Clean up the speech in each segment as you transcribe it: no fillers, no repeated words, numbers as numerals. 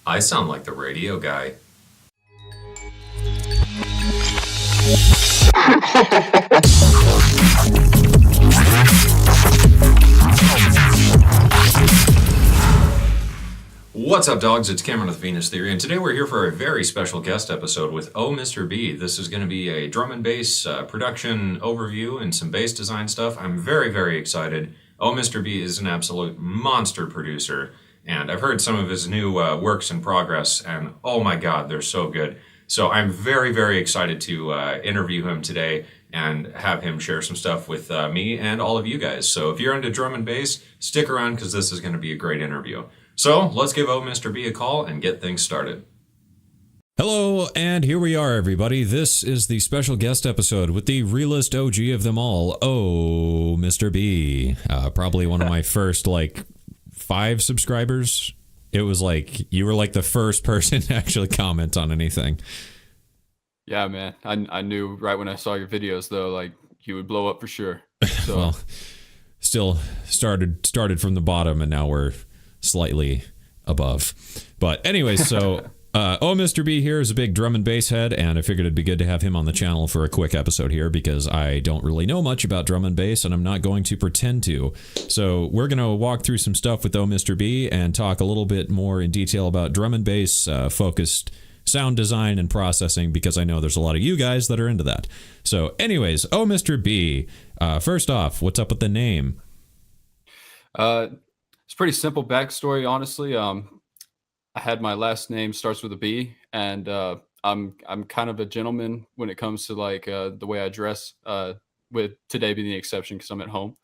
I sound like the radio guy. What's up, dogs? It's Cameron with Venus Theory, and today we're here for a very special guest episode with OMSTRB. This is going to be a drum and bass production overview and some bass design stuff. I'm very, very excited. OMSTRB is an absolute monster producer, and I've heard some of his new works in progress, and oh my god, they're so good. So I'm very, very excited to interview him today and have him share some stuff with me and all of you guys. So if you're into drum and bass, stick around because this is going to be a great interview. So let's give OMSTRB a call and get things started. Hello, and here we are, everybody. This is the special guest episode with the realest OG of them all, Mr. B. Probably one of my first, 5 subscribers. It was you were the first person to actually comment on anything. Yeah, man. I knew right when I saw your videos, though, you would blow up for sure. So. Well, still started from the bottom, and now we're slightly above. But anyways, so Mr. B here is a big drum and bass head, and I figured it'd be good to have him on the channel for a quick episode here because I don't really know much about drum and bass, and I'm not going to pretend to. So we're going to walk through some stuff with Mr. B and talk a little bit more in detail about drum and bass focused sound design and processing, because I know there's a lot of you guys that are into that. So anyways, Mr. B, first off, what's up with the name? It's pretty simple backstory, honestly. I had my last name starts with a B, and I'm kind of a gentleman when it comes to the way I dress. With today being the exception because I'm at home.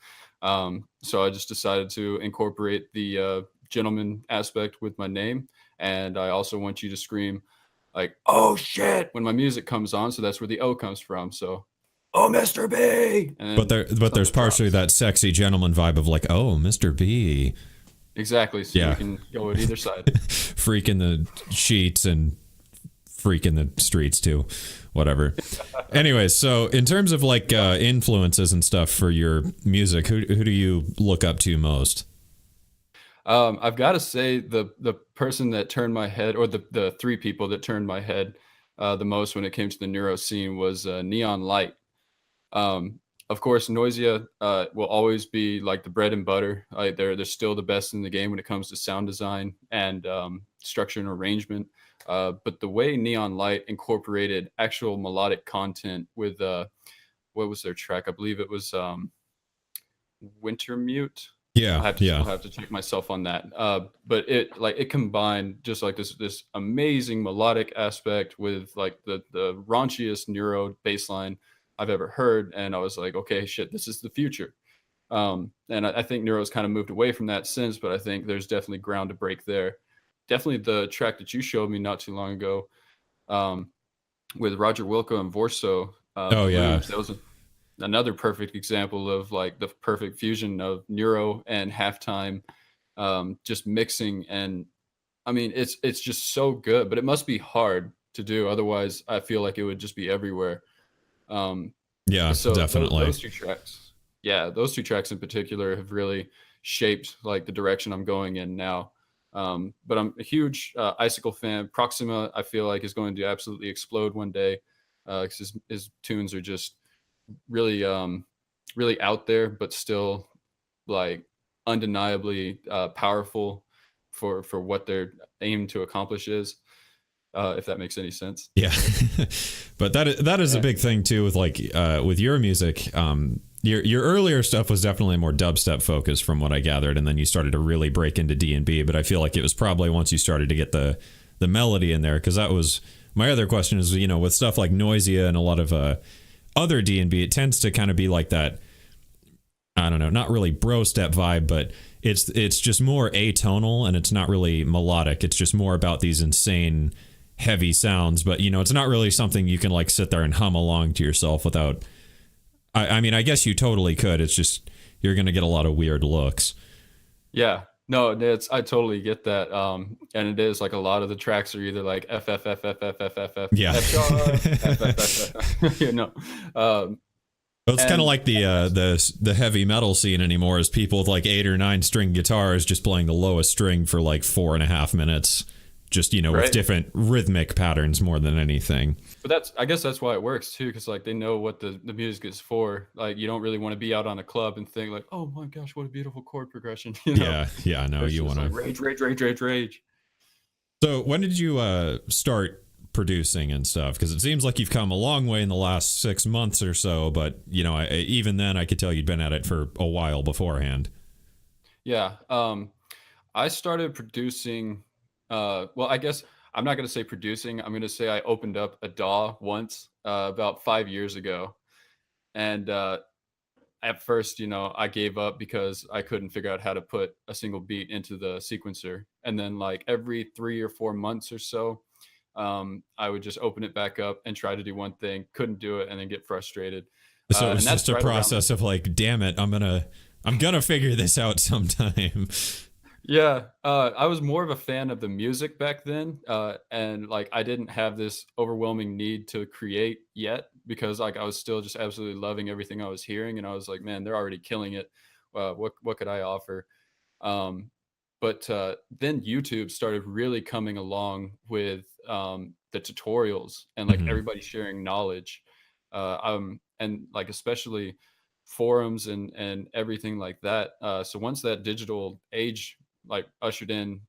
So I just decided to incorporate the gentleman aspect with my name, and I also want you to scream "Oh shit" when my music comes on. So that's where the O comes from. So. Oh, Mr. B. But there's partially that sexy gentleman vibe of oh, Mr. B. Exactly. So yeah. You can go at either side. Freak in the sheets and freak in the streets too. Whatever. Anyways, so in terms of influences and stuff for your music, who do you look up to most? I've got to say the person that turned my head, or the 3 people that turned my head the most when it came to the Neuro scene was Neon Light. Of course, Noisia will always be the bread and butter. They're still the best in the game when it comes to sound design and structure and arrangement. But the way Neon Light incorporated actual melodic content with what was their track? I believe it was Winter Mute. Yeah, I'll have to check myself on that. But it combined just this amazing melodic aspect with the raunchiest Neuro bass line I've ever heard, and I was okay, shit, this is the future. And I think Neuro's kind of moved away from that since, but I think there's definitely ground to break there. Definitely the track that you showed me not too long ago with Roger Wilco and Vorso. Oh yeah, that was another perfect example of the perfect fusion of Neuro and halftime, just mixing. And I mean, it's just so good, but it must be hard to do. Otherwise, I feel like it would just be everywhere. Yeah, so definitely those 2 tracks. Yeah, those 2 tracks in particular have really shaped the direction I'm going in now. But I'm a huge Icicle fan. Proxima, I feel is going to absolutely explode one day. Because his tunes are just really, really out there, but still undeniably powerful for what they're aimed to accomplish is. If that makes any sense. Yeah. But that is a big thing too with your music. Your earlier stuff was definitely more dubstep focused from what I gathered, and then you started to really break into DnB, but I feel like it was probably once you started to get the melody in there, because that was my other question is, with stuff like Noisia and a lot of other DnB, it tends to kind of be like that, I don't know, not really bro step vibe, but it's just more atonal, and it's not really melodic. It's just more about these insane heavy sounds, but it's not really something you can sit there and hum along to yourself without. I mean, I guess you totally could. It's just you're gonna get a lot of weird looks. Yeah, no, I totally get that. And it is a lot of the tracks are either F F F F F F F F yeah F F F F. Well, it's kind of like the heavy metal scene anymore is people with 8 or 9 string guitars just playing the lowest string for 4.5 minutes. just, with Right. different rhythmic patterns more than anything. But I guess that's why it works too, because like they know what the music is for. Like you don't really want to be out on a club and think like, oh my gosh, what a beautiful chord progression. Yeah, no, It's you just want to like rage. So when did you start producing and stuff? Because it seems like you've come a long way in the last 6 months or so, but even then I could tell you'd been at it for a while beforehand. Yeah. I started producing. Well, I guess I'm not going to say producing. I'm going to say I opened up a DAW once about 5 years ago, and at first, I gave up because I couldn't figure out how to put a single beat into the sequencer. And then, like every 3 or 4 months or so, I would just open it back up and try to do one thing, couldn't do it, and then get frustrated. So it was and that's just a right around process of like, damn it, I'm gonna figure this out sometime. Yeah, I was more of a fan of the music back then, and like I didn't have this overwhelming need to create yet because like I was still just absolutely loving everything I was hearing, and I was like, man, they're already killing it. What could I offer? Um, but then YouTube started really coming along with the tutorials and like Mhm. everybody sharing knowledge, and like especially forums and everything like that. So once that digital age like ushered in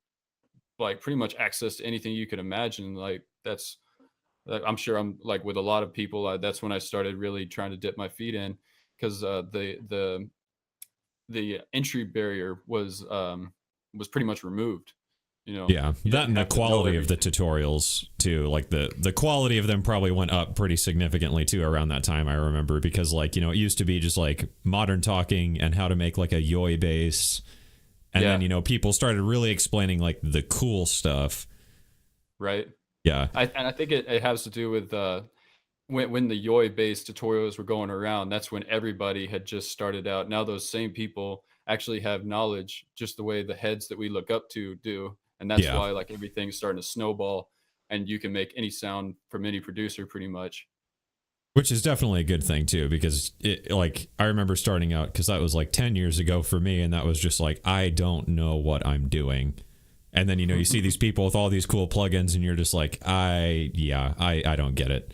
like pretty much access to anything you could imagine, like that's like, I'm sure I'm like with a lot of people, that's when I started really trying to dip my feet in because the entry barrier was pretty much removed. Yeah, You that didn't and the have to know quality of the everything. tutorials too. Like the quality of them probably went up pretty significantly too around that time. I remember because like it used to be just like modern talking and how to make like a yoi bass, and Yeah, then people started really explaining like the cool stuff. right. Yeah, And I think it has to do with when the Yoi based tutorials were going around, that's when everybody had just started out. Now those same people actually have knowledge just the way the heads that we look up to do. And that's yeah. why like everything's starting to snowball and you can make any sound from any producer pretty much. Which is definitely a good thing too, because like I remember starting out because that was like 10 years ago for me, and that was just like I don't know what I'm doing. And then you see these people with all these cool plugins, and you're just like I don't get it.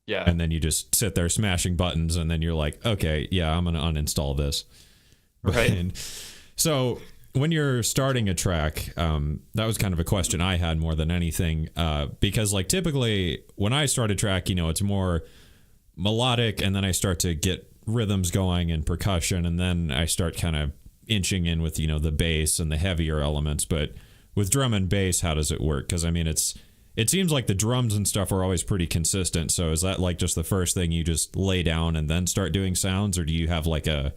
Yeah. And then you just sit there smashing buttons, and then you're like, okay, yeah, I'm gonna uninstall this. Right. So when you're starting a track, that was kind of a question I had more than anything, because like typically when I start a track, it's more melodic, and then I start to get rhythms going and percussion, and then I start kind of inching in with the bass and the heavier elements. But with drum and bass, how does it work? Because I mean, it seems like the drums and stuff are always pretty consistent. So is that like just the first thing you just lay down and then start doing sounds, or do you have like a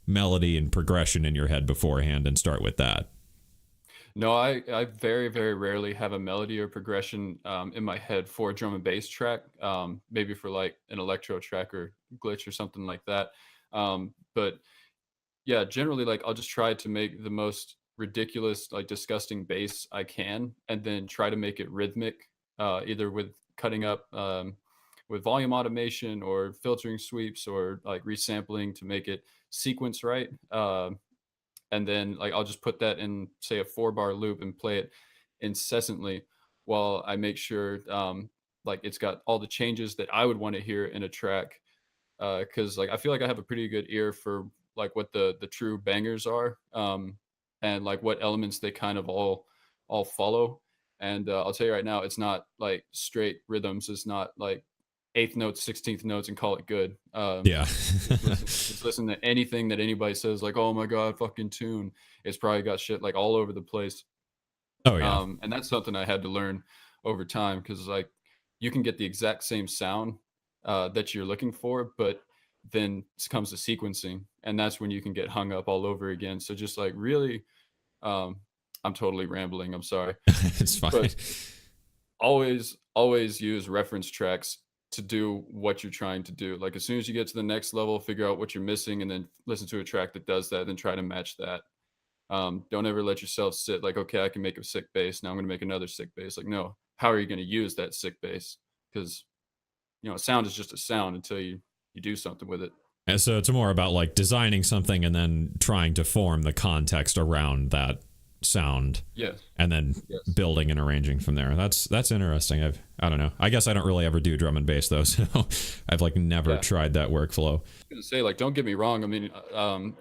melody and progression in your head beforehand and start with that? No, I very, very rarely have a melody or progression in my head for a drum and bass track. Maybe for like an electro track or glitch or something like that. But yeah, generally, like I'll just try to make the most ridiculous, like disgusting bass I can, and then try to make it rhythmic, either with cutting up with volume automation or filtering sweeps or like resampling to make it sequence right. And then like I'll just put that in say a 4 bar loop and play it incessantly while I make sure like it's got all the changes that I would want to hear in a track because like I feel like I have a pretty good ear for like what the true bangers are and like what elements they kind of all follow. And I'll tell you right now, it's not like straight rhythms. It's not like eighth notes, 16th notes, and call it good. Yeah. Just listen to anything that anybody says, like, "Oh my god, fucking tune." It's probably got shit like all over the place. Oh yeah. And that's something I had to learn over time because like you can get the exact same sound that you're looking for, but then comes the sequencing, and that's when you can get hung up all over again. So just like really, um, I'm totally rambling. I'm sorry, It's fine. but always use reference tracks to do what you're trying to do. Like as soon as you get to the next level, figure out what you're missing, and then listen to a track that does that, then try to match that. Don't ever let yourself sit like, okay, I can make a sick bass. Now I'm going to make another sick bass. Like, no, how are you going to use that sick bass? Because a sound is just a sound until you do something with it. And so it's more about like designing something and then trying to form the context around that sound, Yes. and then Yes. building and arranging from there. That's interesting. I don't know. I guess I don't really ever do drum and bass though, so I've like never tried that workflow. I was gonna say, like, don't get me wrong. I mean,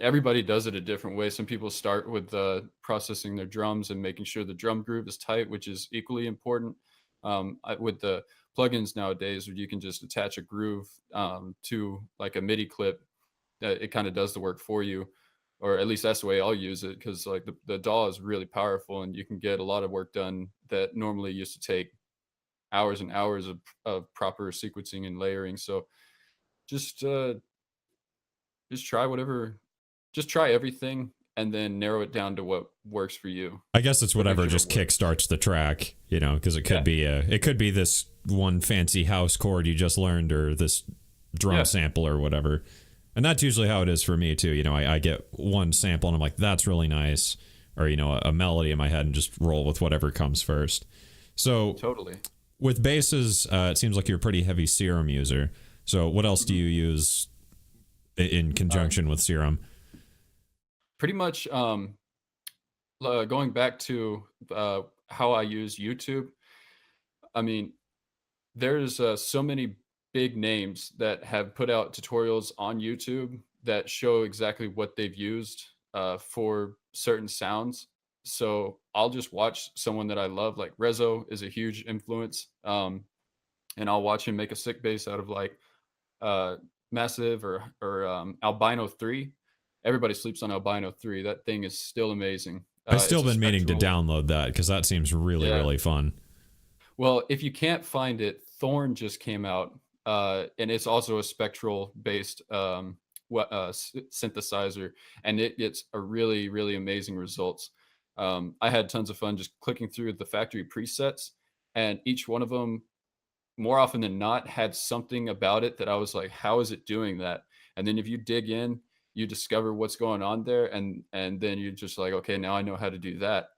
everybody does it a different way. Some people start with processing their drums and making sure the drum groove is tight, which is equally important. With the plugins nowadays, where you can just attach a groove to like a MIDI clip, it kind of does the work for you, or at least that's the way I'll use it, because like the DAW is really powerful, and you can get a lot of work done that normally used to take hours and hours of proper sequencing and layering. So just try whatever, just try everything, and then narrow it down to what works for you. I guess it's whatever just kickstarts the track, you know, because it could be this one fancy house chord you just learned, or this drum sample or whatever. And that's usually how it is for me too. You know, I get one sample and I'm like, that's really nice, or you know, a melody in my head, and just roll with whatever comes first. So totally. With basses, it seems like you're a pretty heavy Serum user. So what else do you use in conjunction with Serum? Pretty much going back to how I use YouTube. I mean, there's so many big names that have put out tutorials on YouTube that show exactly what they've used for certain sounds. So I'll just watch someone that I love, like Rezo is a huge influence, and I'll watch him make a sick bass out of like Massive or Albino 3. Everybody sleeps on Albino 3. That thing is still amazing. I've still been meaning to download that, because that seems really, really fun. Well, if you can't find it, Thorn just came out, and it's also a spectral based synthesizer, and it gets a really, really amazing results. I had tons of fun just clicking through the factory presets, and each one of them, more often than not, had something about it that I was like, how is it doing that? And then if you dig in, you discover what's going on there, and then you're just like, okay, now I know how to do that.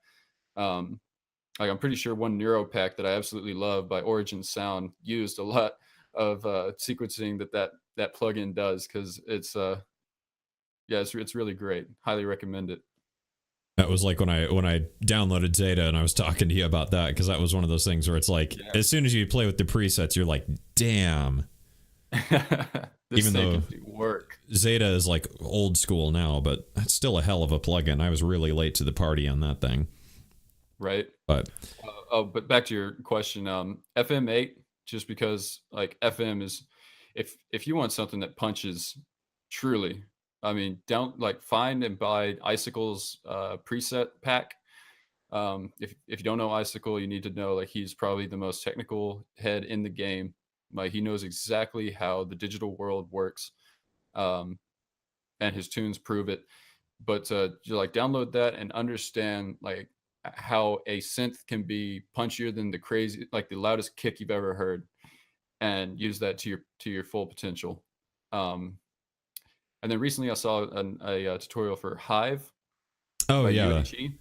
Like, I'm pretty sure one Neuro pack that I absolutely love by Origin Sound used a lot of sequencing that plugin does, because it's it's really great. Highly recommend it. That was like when I downloaded Zeta, and I was talking to you about that, because that was one of those things where it's like, as soon as you play with the presets, you're like, damn. Even though work. Zeta is like old school now, but that's still a hell of a plugin. I was really late to the party on that thing. Right. But but back to your question, FM8, just because like FM is, if you want something that punches truly, I mean, find and buy Icicle's preset pack. If you don't know Icicle, you need to know, like, he's probably the most technical head in the game. Like, he knows exactly how the digital world works, and his tunes prove it. But you like download that and understand like how a synth can be punchier than the loudest kick you've ever heard, and use that to your full potential. And then recently I saw a tutorial for Hive. Oh yeah. UHE.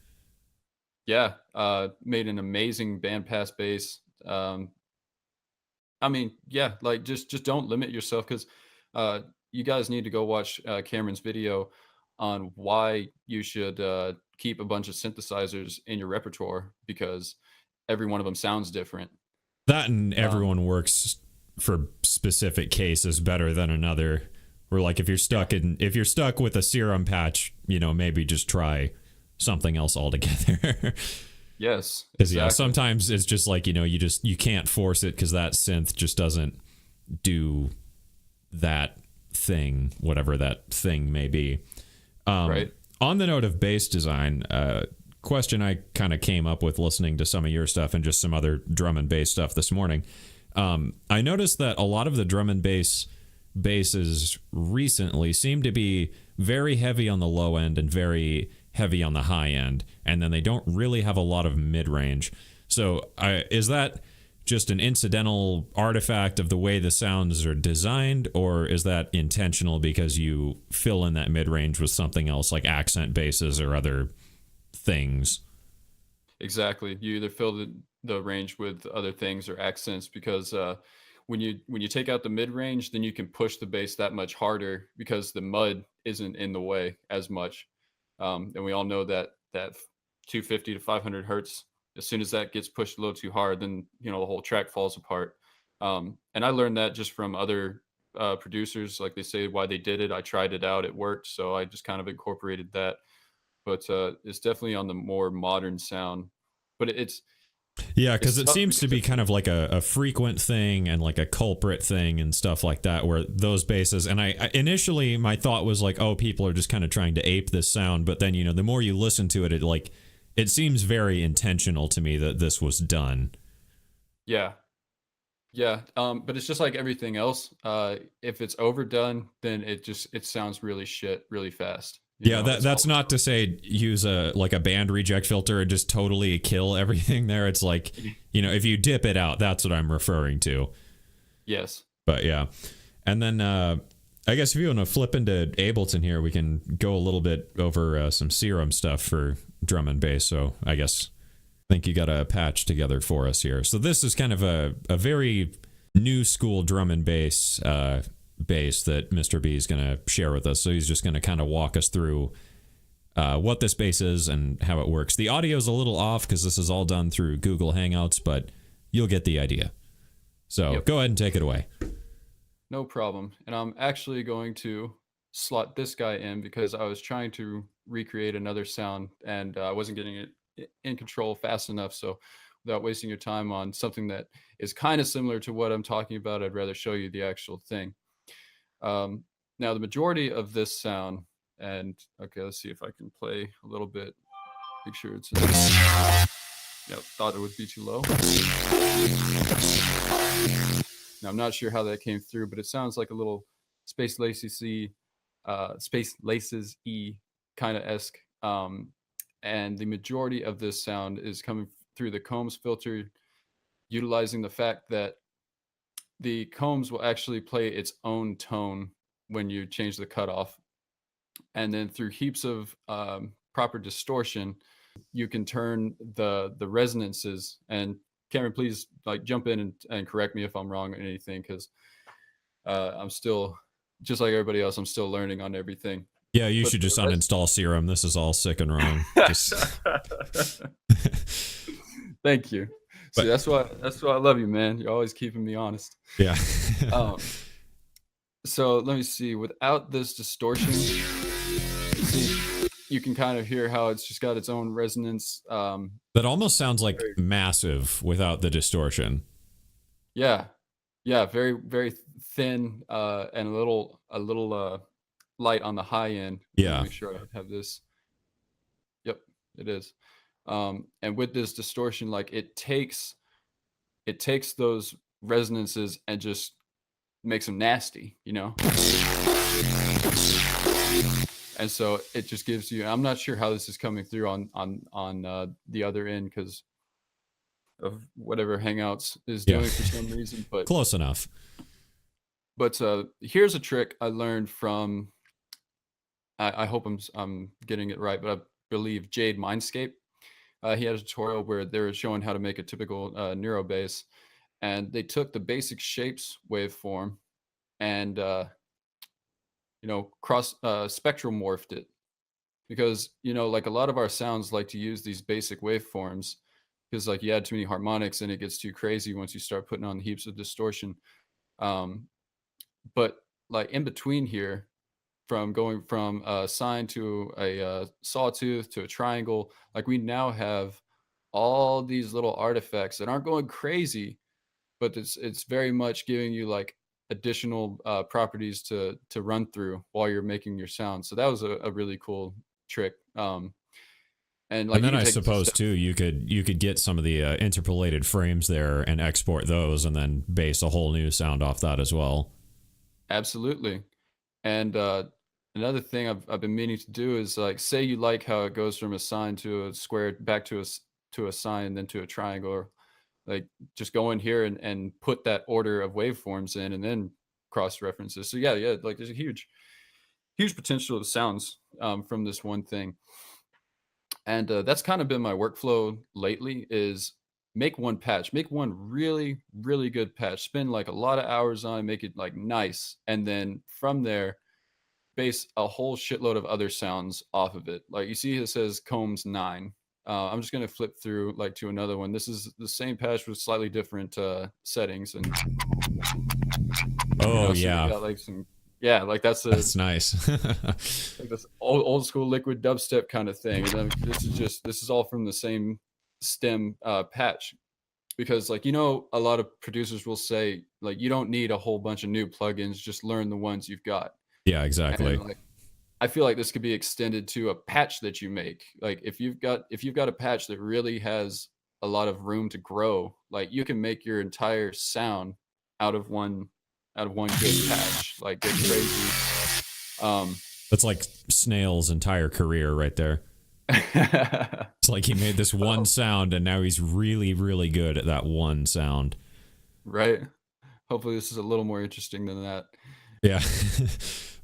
Yeah. Made an amazing bandpass bass. I mean, yeah, like just don't limit yourself, because you guys need to go watch Cameron's video on why you should keep a bunch of synthesizers in your repertoire, because every one of them sounds different. That, and everyone works for specific cases better than another. Where like if you're stuck with a Serum patch, you know, maybe just try something else altogether. Yes, because sometimes it's just like, you know, you can't force it, because that synth just doesn't do that thing, whatever that thing may be. Right. On the note of bass design, question I kind of came up with listening to some of your stuff and just some other drum and bass stuff this morning. I noticed that a lot of the drum and bass basses recently seem to be very heavy on the low end and very heavy on the high end, and then they don't really have a lot of mid-range. So is that just an incidental artifact of the way the sounds are designed, or is that intentional because you fill in that mid-range with something else, like accent basses or other things? Exactly. You either fill the range with other things or accents, because when you take out the mid-range, then you can push the bass that much harder, because the mud isn't in the way as much. And we all know that 250 to 500 hertz. As soon as that gets pushed a little too hard, then the whole track falls apart. And I learned that just from other producers, like they say why they did it. I tried it out, it worked, so I just kind of incorporated that. But it's definitely on the more modern sound. But it's yeah, because it tough seems to be kind of like a frequent thing and like a culprit thing and stuff like that, where those basses, and I initially my thought was like, oh, people are just kind of trying to ape this sound, but then the more you listen to it, it seems very intentional to me that this was done. Yeah. But it's just like everything else. If it's overdone, then it sounds really shit really fast. Yeah, that's not to say use a band reject filter and just totally kill everything there. It's like, if you dip it out, that's what I'm referring to. Yes. But yeah. And then I guess if you want to flip into Ableton here, we can go a little bit over some Serum stuff for drum and bass. So I think you got a patch together for us here. So this is kind of a very new school drum and bass that Mr. B is going to share with us. So he's just going to kind of walk us through what this bass is and how it works. The audio is a little off because this is all done through Google Hangouts, but you'll get the idea. So Go ahead and take it away. No problem. And I'm actually going to slot this guy in because I was trying to recreate another sound and I wasn't getting it in control fast enough. So without wasting your time on something that is kind of similar to what I'm talking about, I'd rather show you the actual thing. Now the majority of this sound, and okay, let's see if I can play a little bit. Make sure it's thought it would be too low. Now I'm not sure how that came through, but it sounds like a little Space Laces E kind of esque. And the majority of this sound is coming through the Combs filter, utilizing the fact that the Combs will actually play its own tone when you change the cutoff. And then through heaps of proper distortion, you can turn the resonances. And Cameron, please jump in and correct me if I'm wrong or anything, because I'm still, just like everybody else, I'm still learning on everything. Yeah, you should just uninstall Serum. This is all sick and wrong. Thank you. See, that's why I love you, man. You're always keeping me honest. Yeah. So let me see. Without this distortion, you can kind of hear how it's just got its own resonance. That almost sounds like massive without the distortion. Yeah, very very thin and a little light on the high end. Yeah. Make sure I have this. Yep, it is. And with this distortion, it takes those resonances and just makes them nasty, And so it just gives you. I'm not sure how this is coming through on the other end because of whatever Hangouts is doing for some reason, but close enough. But here's a trick I learned from. I hope I'm getting it right, but I believe Jade Mindscape. He had a tutorial where they were showing how to make a typical Neuro bass, and they took the basic shapes waveform and cross spectrum morphed it, because a lot of our sounds like to use these basic waveforms because you add too many harmonics and it gets too crazy once you start putting on heaps of distortion. But in between here, from going from a sine to a sawtooth to a triangle, we now have all these little artifacts that aren't going crazy, but it's very much giving you additional properties to run through while you're making your sound. So that was a really cool trick. And then I suppose too, you could get some of the interpolated frames there and export those, and then base a whole new sound off that as well. Absolutely. And another thing I've been meaning to do is say you like how it goes from a sine to a square, back to a sine, then to a triangle, or just go in here and put that order of waveforms in and then cross references. So yeah, there's a huge potential of sounds from this one thing. And that's kind of been my workflow lately, is make one patch, make one really, really good patch, spend a lot of hours on it, make it nice. And then from there, base a whole shitload of other sounds off of it. You see, it says Combs 9. I'm just going to flip through like to another one. This is the same patch with slightly different settings. And oh, so yeah. we got like some, yeah, like that's nice. like this old school liquid dubstep kind of thing. And then this is all from the same stem patch. Because like, a lot of producers will say like, you don't need a whole bunch of new plugins, just learn the ones you've got. Yeah, exactly. And, like, I feel like this could be extended to a patch that you make. Like if you've got a patch that really has a lot of room to grow, like you can make your entire sound out of one good patch. Like get crazy. That's like Snail's entire career right there. It's like he made this one sound and now he's really, really good at that one sound. Right. Hopefully this is a little more interesting than that. Yeah.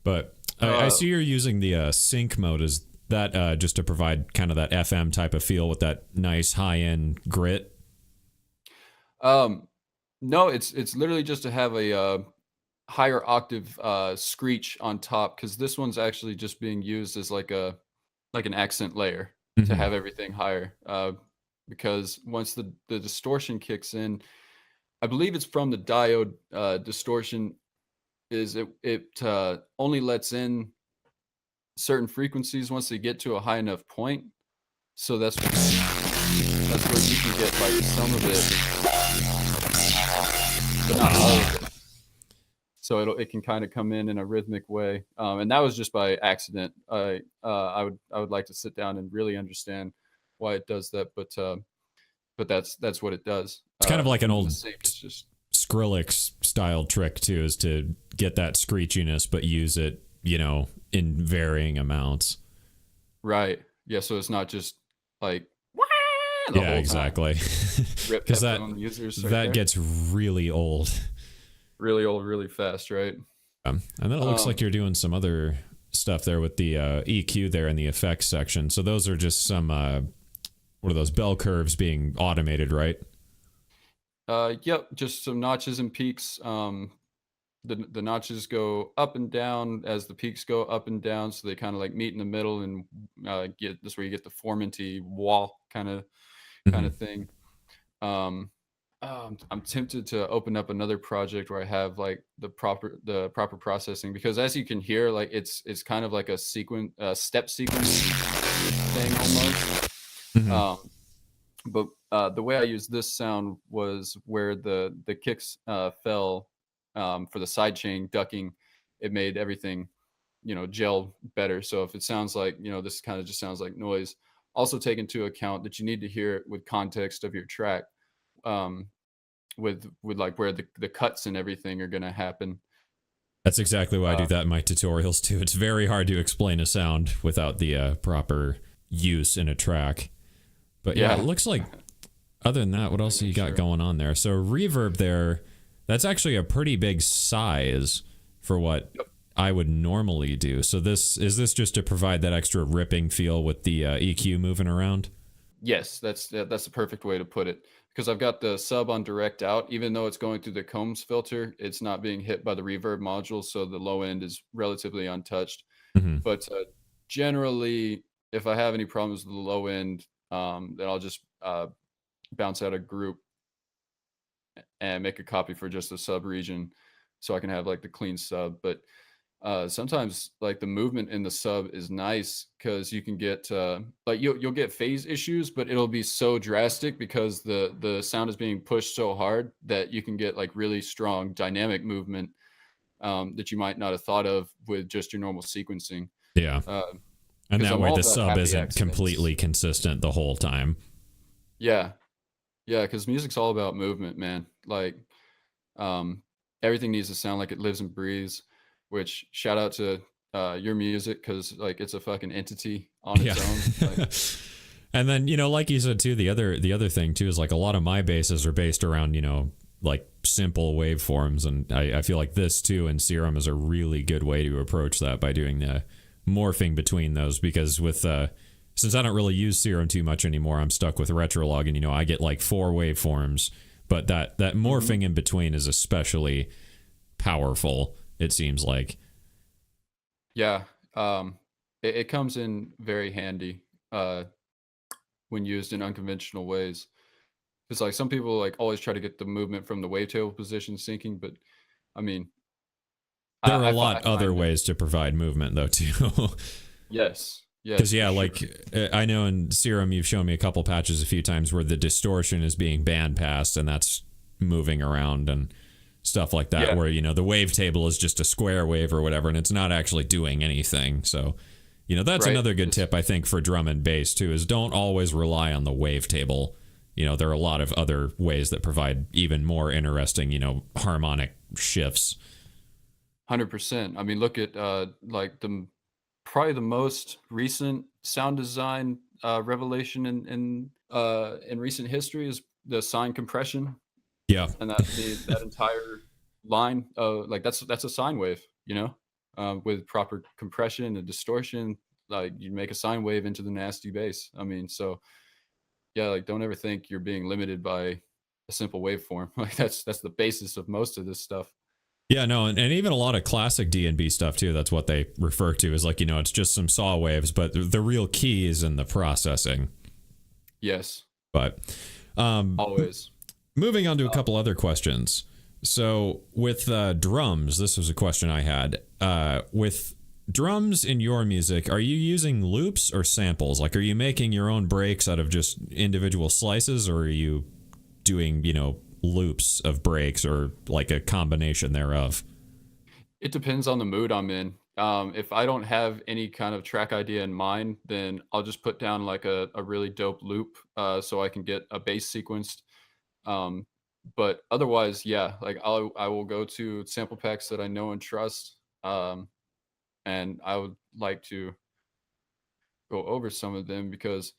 But I see you're using the sync mode. Is that just to provide kind of that FM type of feel with that nice high-end grit? No, it's literally just to have a higher octave screech on top, because this one's actually just being used as like an accent layer to have everything higher. Because once the distortion kicks in, I believe it's from the diode distortion, is it only lets in certain frequencies once they get to a high enough point. So that's where you can get like some of it, but not all of it. So it can kind of come in a rhythmic way, and that was just by accident. I would like to sit down and really understand why it does that, but that's what it does. It's kind of like an old it's just Skrillex style trick too, is to get that screechiness but use it, in varying amounts. Right. Yeah. So it's not just like yeah, exactly. Because that gets really old. Really old, really fast, right? And then it looks like you're doing some other stuff there with the EQ there in the effects section. So those are just some what are those bell curves being automated, right? Yep, just some notches and peaks. The notches go up and down as the peaks go up and down, so they kind of like meet in the middle and get this where you get the formanty wall kind of thing. I'm tempted to open up another project where I have like the proper processing, because as you can hear, like it's kind of like a step sequence thing almost. But the way I used this sound was where the kicks fell for the sidechain ducking. It made everything, gel better. So if it sounds like, this kind of just sounds like noise, also take into account that you need to hear it with context of your track, with like where the cuts and everything are going to happen. That's exactly why I do that in my tutorials too. It's very hard to explain a sound without the proper use in a track. But yeah, it looks like other than that, what else you got going on there? So reverb there, that's actually a pretty big size for what I would normally do. So is this just to provide that extra ripping feel with the EQ moving around? Yes, that's the perfect way to put it. Because I've got the sub on direct out, even though it's going through the Combs filter, it's not being hit by the reverb module, so the low end is relatively untouched. But generally, if I have any problems with the low end, then I'll just bounce out a group and make a copy for just the sub region, so I can have like the clean sub. But sometimes like the movement in the sub is nice, because you can get like you'll get phase issues, but it'll be so drastic because the sound is being pushed so hard that you can get like really strong dynamic movement that you might not have thought of with just your normal sequencing. Yeah. And that way the sub isn't completely consistent the whole time. Yeah, because music's all about movement, man. Like everything needs to sound like it lives and breathes. Which, shout out to your music, because like it's a fucking entity on its own. Like, and then like you said too, the other thing too is like a lot of my basses are based around like simple waveforms, and I feel like this too in Serum is a really good way to approach that by doing the morphing between those, because with since I don't really use Serum too much anymore, I'm stuck with Retrolog, and I get like 4 waveforms, but that morphing in between is especially powerful, it seems like. Yeah, it comes in very handy. when used in unconventional ways. It's like some people like always try to get the movement from the wavetable position syncing, but I mean, There are a I lot other find that ways to provide movement though too. yes, Because yes, yeah, for sure. like I know in Serum you've shown me a couple patches a few times where the distortion is being band passed and that's moving around and stuff like that. Yeah, Where the wavetable is just a square wave or whatever, and it's not actually doing anything. So that's right. another good tip I think for drum and bass too, is don't always rely on the wavetable. There are a lot of other ways that provide even more interesting harmonic shifts. 100%. I mean, look at like probably the most recent sound design revelation in recent history is the sine compression, Yeah. and that entire line, like that's a sine wave, with proper compression and distortion. Like you make a sine wave into the nasty bass. I mean, so yeah, like don't ever think you're being limited by a simple waveform. Like that's the basis of most of this stuff. Yeah, no, and even a lot of classic DnB stuff too. That's what they refer to as like, it's just some saw waves, but the real key is in the processing. Yes, But always. moving on to a couple other questions. So with drums, this was a question I had. With drums in your music, are you using loops or samples? Like, are you making your own breaks out of just individual slices, or are you doing, loops of breaks, or like a combination thereof? It depends on the mood I'm in. If I don't have any kind of track idea in mind, then I'll just put down like a really dope loop so I can get a bass sequenced. But otherwise, yeah, like I will go to sample packs that I know and trust. And I would like to go over some of them because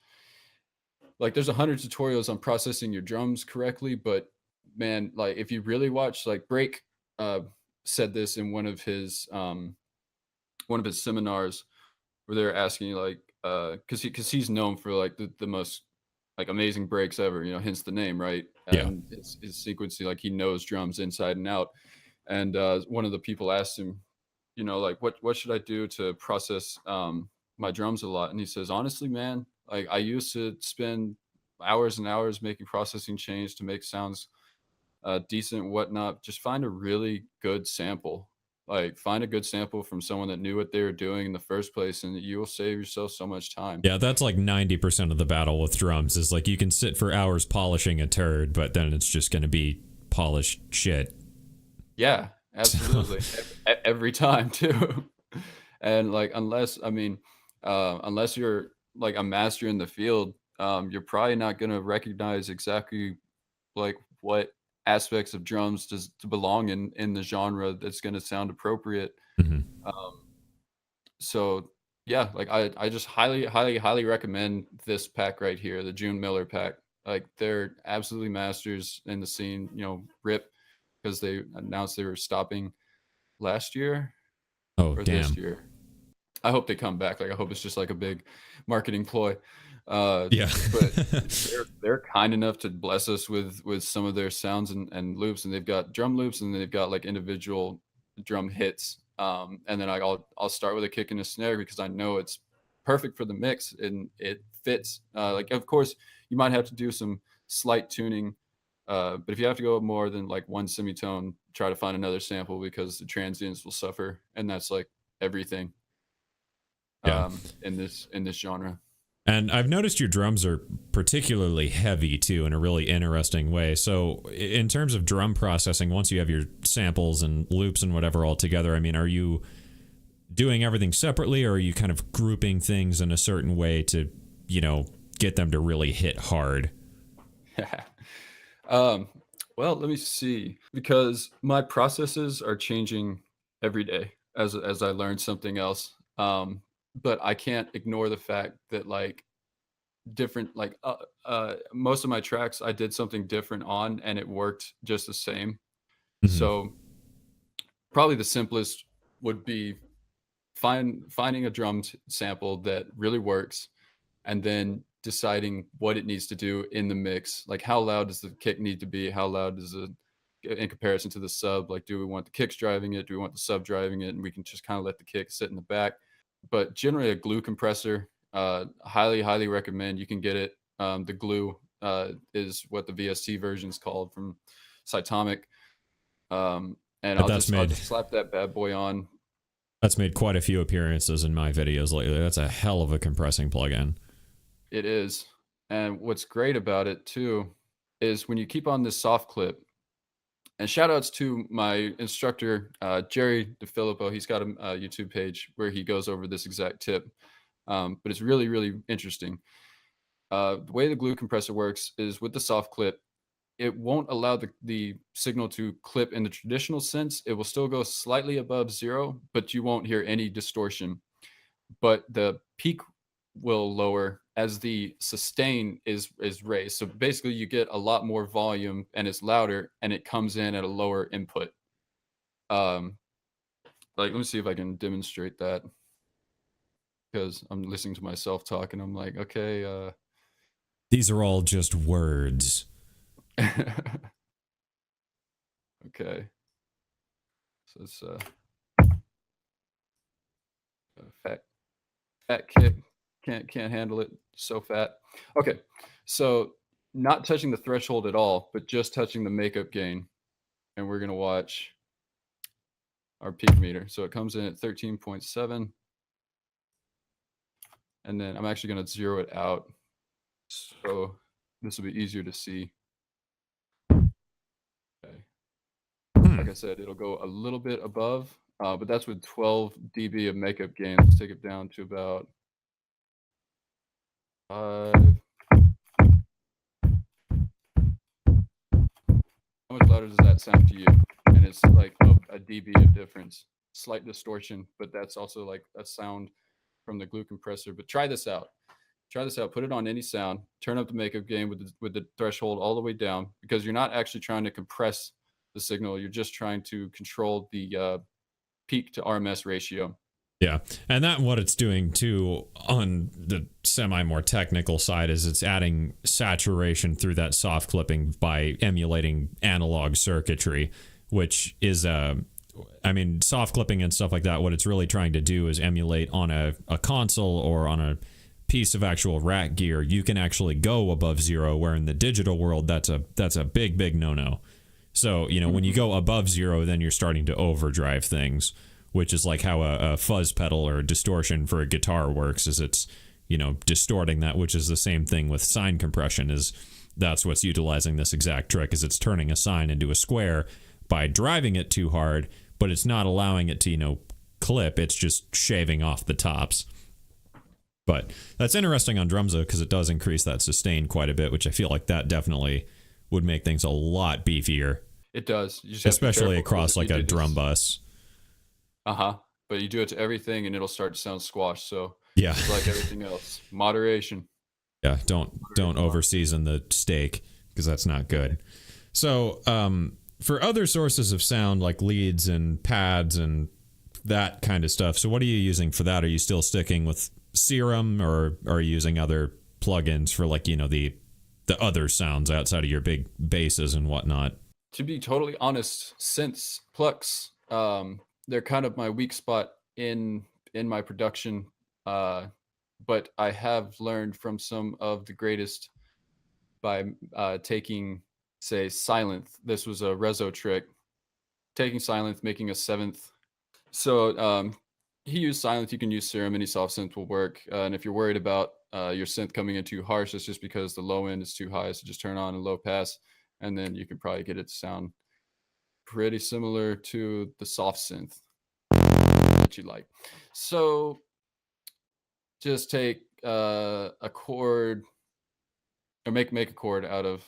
like there's 100 tutorials on processing your drums correctly, but man, like if you really watch, like Break said this in one of his seminars where they're asking you like because he's known for like the most like amazing breaks ever, hence the name, right? Yeah. And his sequencing, like he knows drums inside and out. And one of the people asked him, like what should I do to process my drums a lot? And he says, honestly, man, like I used to spend hours and hours making processing change to make sounds decent, whatnot. Just find a really good sample. Like find a good sample from someone that knew what they were doing in the first place, and you will save yourself so much time. Yeah, that's like 90% of the battle with drums is like you can sit for hours polishing a turd, but then it's just going to be polished shit. Yeah, absolutely. Every time too. And like unless you're like a master in the field, you're probably not going to recognize exactly like what aspects of drums to belong in the genre that's going to sound appropriate. Mm-hmm. So yeah, like I just highly recommend this pack right here, the June Miller pack. Like they're absolutely masters in the scene. Rip, because they announced they were stopping last year or Damn. this year. I hope they come back. Like I hope it's just like a big marketing ploy. Yeah. But they're kind enough to bless us with some of their sounds and loops, and they've got drum loops, and they've got like individual drum hits. And then I'll start with a kick and a snare because I know it's perfect for the mix and it fits. Like of course you might have to do some slight tuning, but if you have to go more than like one semitone, try to find another sample because the transients will suffer, and that's like everything. In this genre. And I've noticed your drums are particularly heavy too, in a really interesting way. So in terms of drum processing, once you have your samples and loops and whatever all together, I mean, are you doing everything separately, or are you kind of grouping things in a certain way to, get them to really hit hard? Well, let me see, because my processes are changing every day as I learn something else. But I can't ignore the fact that like different, like most of my tracks I did something different on and it worked just the same. Mm-hmm. So probably the simplest would be finding a drum sample that really works, and then deciding what it needs to do in the mix. Like how loud does the kick need to be? How loud does it in comparison to the sub? Like do we want the kicks driving it? Do we want the sub driving it? And we can just kind of let the kick sit in the back. But generally a glue compressor, highly recommend. You can get it The glue is what the VST version is called from Cytomic. And I'll just slap that bad boy on. That's made quite a few appearances in my videos lately. That's a hell of a compressing plugin. It is. And what's great about it too is when you keep on this soft clip, and shout outs to my instructor, Jerry DeFilippo. He's got a YouTube page where he goes over this exact tip. But it's really, really interesting. The way the glue compressor works is with the soft clip, it won't allow the signal to clip in the traditional sense. It will still go slightly above 0, but you won't hear any distortion. But the peak will lower as the sustain is raised. So basically you get a lot more volume and it's louder and it comes in at a lower input. Like, let me see if I can demonstrate that, because I'm listening to myself talk and I'm like, okay. These are all just words. Okay. So it's fat kick. Can't handle it. So fat. Okay. So not touching the threshold at all, but just touching the makeup gain. And we're gonna watch our peak meter. So it comes in at 13.7. And then I'm actually gonna zero it out. So this will be easier to see. Okay. Like I said, it'll go a little bit above, but that's with 12 dB of makeup gain. Let's take it down to about 5. How much louder does that sound to you? And it's like a dB of difference. Slight distortion, but that's also like a sound from the glue compressor. But try this out. Put it on any sound. Turn up the makeup gain with the threshold all the way down, because you're not actually trying to compress the signal. You're just trying to control the peak to RMS ratio. Yeah. And that what it's doing too on the semi more technical side is it's adding saturation through that soft clipping by emulating analog circuitry, which is soft clipping and stuff like that. What it's really trying to do is emulate on a console or on a piece of actual rack gear. You can actually go above 0, where in the digital world that's a big no-no. So, when you go above 0, then you're starting to overdrive things, which is like how a fuzz pedal or distortion for a guitar works, is it's, distorting that, which is the same thing with sine compression. Is that's what's utilizing this exact trick, is it's turning a sine into a square by driving it too hard, but it's not allowing it to, clip. It's just shaving off the tops. But that's interesting on drums, though, because it does increase that sustain quite a bit, which I feel like that definitely would make things a lot beefier. It does. You just especially across like a drum bus. But you do it to everything and it'll start to sound squashed. So yeah, it's like everything else. Moderation. Yeah, don't overseason the steak, because that's not good. So for other sources of sound like leads and pads and that kind of stuff, so what are you using for that? Are you still sticking with Serum, or are you using other plugins for like, the other sounds outside of your big basses and whatnot? To be totally honest, synths, plucks, they're kind of my weak spot in my production. But I have learned from some of the greatest by taking, say, Sylenth. This was a Rezo trick. Taking Sylenth, making a 7th. So he used Sylenth. You can use Serum. Any soft synth will work. And if you're worried about your synth coming in too harsh, it's just because the low end is too high. So just turn on a low pass, and then you can probably get it to sound pretty similar to the soft synth that you like. So just take a chord, or make a chord out of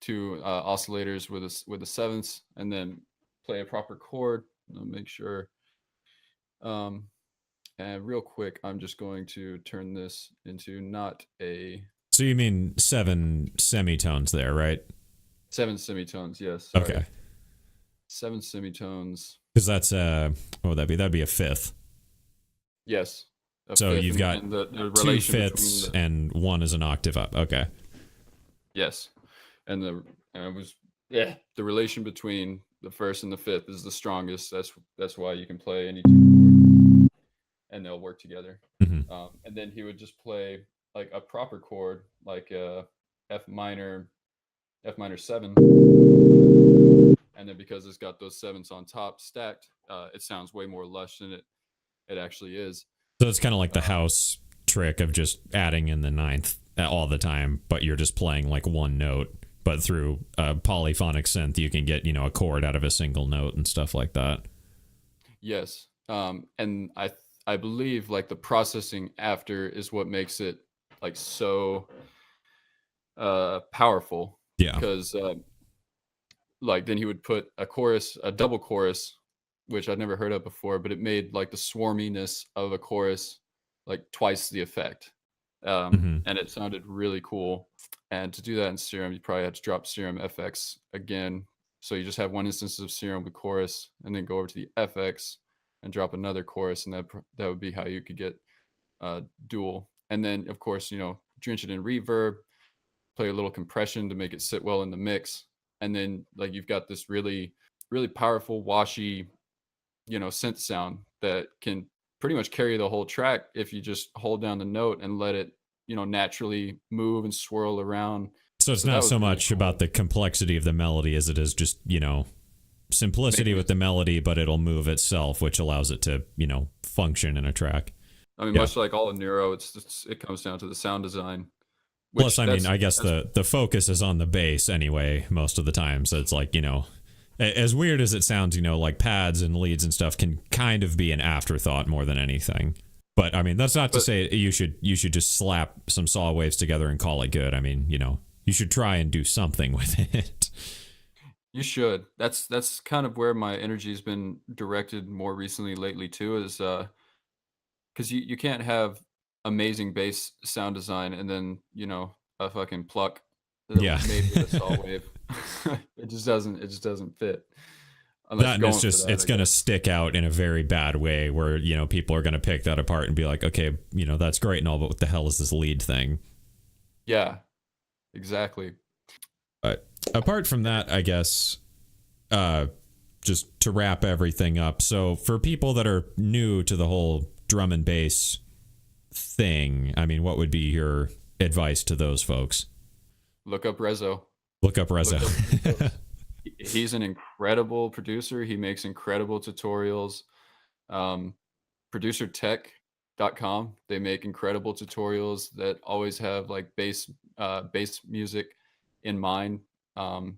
2 oscillators with the 7ths, and then play a proper chord. I'll make sure. And real quick, I'm just going to turn this into not a... So you mean 7 semitones there, right? 7 semitones, yes. Sorry. Okay. 7 semitones. Because that's what would that be? That'd be a 5th. Yes. So you've got the 2 5ths and 1 is an octave up. Okay. Yes. And the relation between the 1st and the 5th is the strongest. That's why you can play any 2 chords and they'll work together. Mm-hmm. And then he would just play like a proper chord, like a F minor 7, and then because it's got those sevens on top stacked, it sounds way more lush than it actually is. So it's kind of like the house trick of just adding in the ninth all the time, but you're just playing like one note. But through a polyphonic synth, you can get, a chord out of a single note and stuff like that. Yes. And I believe like the processing after is what makes it like so powerful. Yeah. Because like then he would put a double chorus, which I'd never heard of before, but it made like the swarminess of a chorus like twice the effect. And it sounded really cool. And to do that in Serum, you probably had to drop Serum FX again. So you just have one instance of Serum with chorus, and then go over to the FX and drop another chorus, and that would be how you could get dual. And then, of course, drench it in reverb, play a little compression to make it sit well in the mix, and then like you've got this really, really powerful, washy, synth sound that can pretty much carry the whole track if you just hold down the note and let it naturally move and swirl around. So it's not so much cool about the complexity of the melody as it is just simplicity with the melody, but it'll move itself, which allows it to function in a track. I mean, much like all of Neuro, it comes down to the sound design. Plus, I mean, I guess the focus is on the bass anyway most of the time, so it's like as weird as it sounds, like pads and leads and stuff can kind of be an afterthought more than anything. But I mean, that's not to say you should just slap some saw waves together and call it good. I mean, you should try and do something with it. You should. That's kind of where my energy has been directed more recently lately too, is because you can't have amazing bass sound design and then a fucking pluck made with a saw wave. It just doesn't fit. It's going to stick out in a very bad way where, people are going to pick that apart and be like, okay, that's great and all, but what the hell is this lead thing? Yeah, exactly. But apart from that, I guess, just to wrap everything up. So for people that are new to the whole drum and bass thing, I mean, what would be your advice to those folks? Look up Rezo. He's an incredible producer. He makes incredible tutorials. Producertech.com. They make incredible tutorials that always have like bass music in mind. And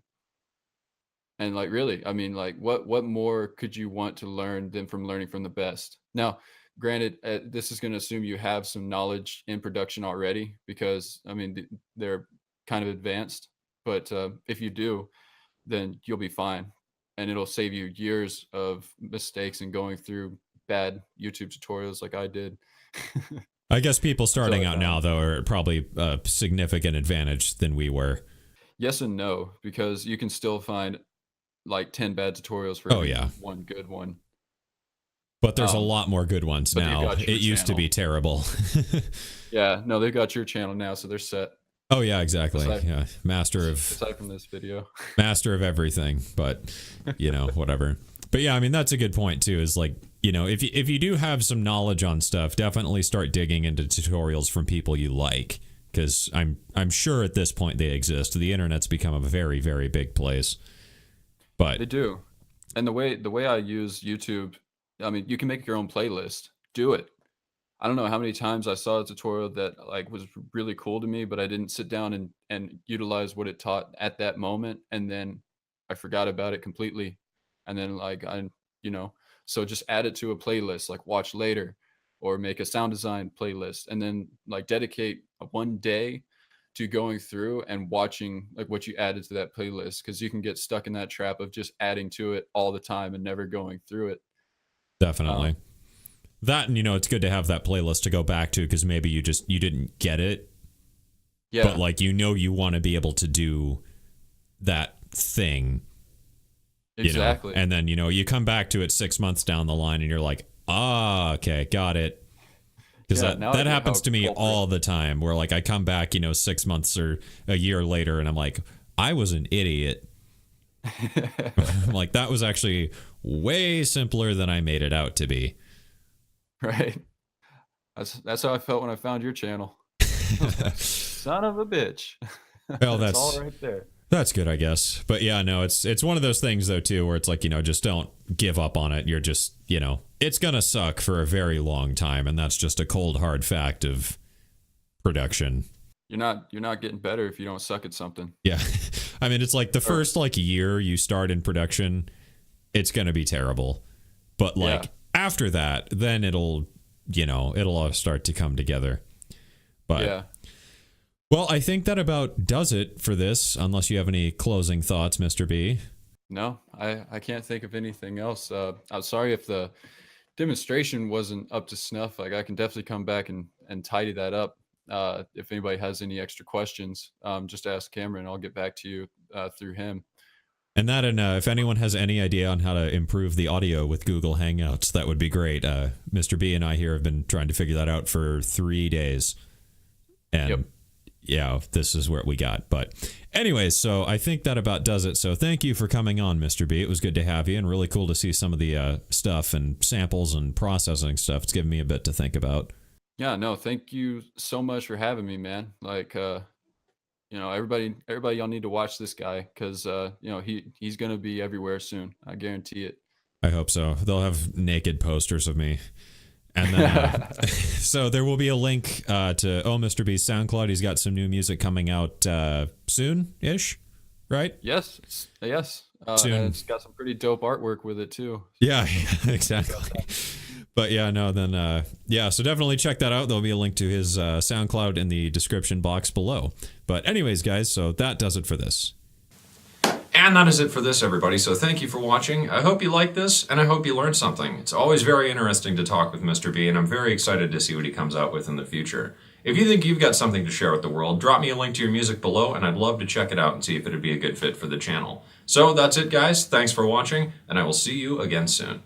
like really, I mean, like what more could you want to learn than from learning from the best? Now, granted, this is going to assume you have some knowledge in production already, because I mean they're kind of advanced. But if you do, then you'll be fine, and it'll save you years of mistakes and going through bad YouTube tutorials like I did. I guess people starting out now, though, are probably a significant advantage than we were. Yes and no, because you can still find like 10 bad tutorials for one good one. But there's a lot more good ones now. It used to be terrible. Yeah, no, they've got your channel now, so they're set. Oh yeah, exactly. Aside from this video, master of everything. But whatever. But yeah, I mean that's a good point too. Is like if you do have some knowledge on stuff, definitely start digging into tutorials from people you like, because I'm sure at this point they exist. The internet's become a very, very big place. But they do, and the way I use YouTube, I mean, you can make your own playlist. Do it. I don't know how many times I saw a tutorial that like was really cool to me, but I didn't sit down and utilize what it taught at that moment, and then I forgot about it completely. And then so just add it to a playlist, like watch later, or make a sound design playlist, and then like dedicate one day to going through and watching like what you added to that playlist, because you can get stuck in that trap of just adding to it all the time and never going through it. Definitely. That, and it's good to have that playlist to go back to, because maybe you didn't get it. Yeah. But like you want to be able to do that thing. Exactly. And then you come back to it 6 months down the line and you're like, okay, got it. Because that happens to me all the time, where like I come back 6 months or a year later and I'm like, I was an idiot. I'm like, that was actually way simpler than I made it out to be. Right. That's how I felt when I found your channel. Son of a bitch. Well, That's all right there. that's good, I guess. But yeah, no, it's one of those things though too, where it's like, just don't give up on it. You're just, it's gonna suck for a very long time, and that's just a cold hard fact of production. You're not getting better if you don't suck at something. Yeah. I mean, it's like the first year you start in production, it's going to be terrible. But after that, then it'll all start to come together. But yeah. Well, I think that about does it for this, unless you have any closing thoughts, Mr. B. No, I can't think of anything else. I'm sorry if the demonstration wasn't up to snuff. Like, I can definitely come back and tidy that up. If anybody has any extra questions, just ask Cameron. I'll get back to you through him. And if anyone has any idea on how to improve the audio with Google Hangouts, that would be great. Mr. B and I here have been trying to figure that out for 3 days. And yeah, this is what we got. But anyways, so I think that about does it. So thank you for coming on, Mr. B. It was good to have you, and really cool to see some of the stuff and samples and processing stuff. It's given me a bit to think about. Yeah, no, thank you so much for having me, man. Like, everybody y'all need to watch this guy, because he's gonna be everywhere soon. I guarantee it. I hope so. They'll have naked posters of me. And then so there will be a link to Mr. B's SoundCloud. He's got some new music coming out soon-ish, right? Yes. Soon. And it's got some pretty dope artwork with it too. Yeah, exactly. But yeah, no, then, so definitely check that out. There'll be a link to his SoundCloud in the description box below. But anyways, guys, so that does it for this. And that is it for this, everybody. So thank you for watching. I hope you liked this, and I hope you learned something. It's always very interesting to talk with Mr. B, and I'm very excited to see what he comes out with in the future. If you think you've got something to share with the world, drop me a link to your music below, and I'd love to check it out and see if it'd be a good fit for the channel. So that's it, guys. Thanks for watching, and I will see you again soon.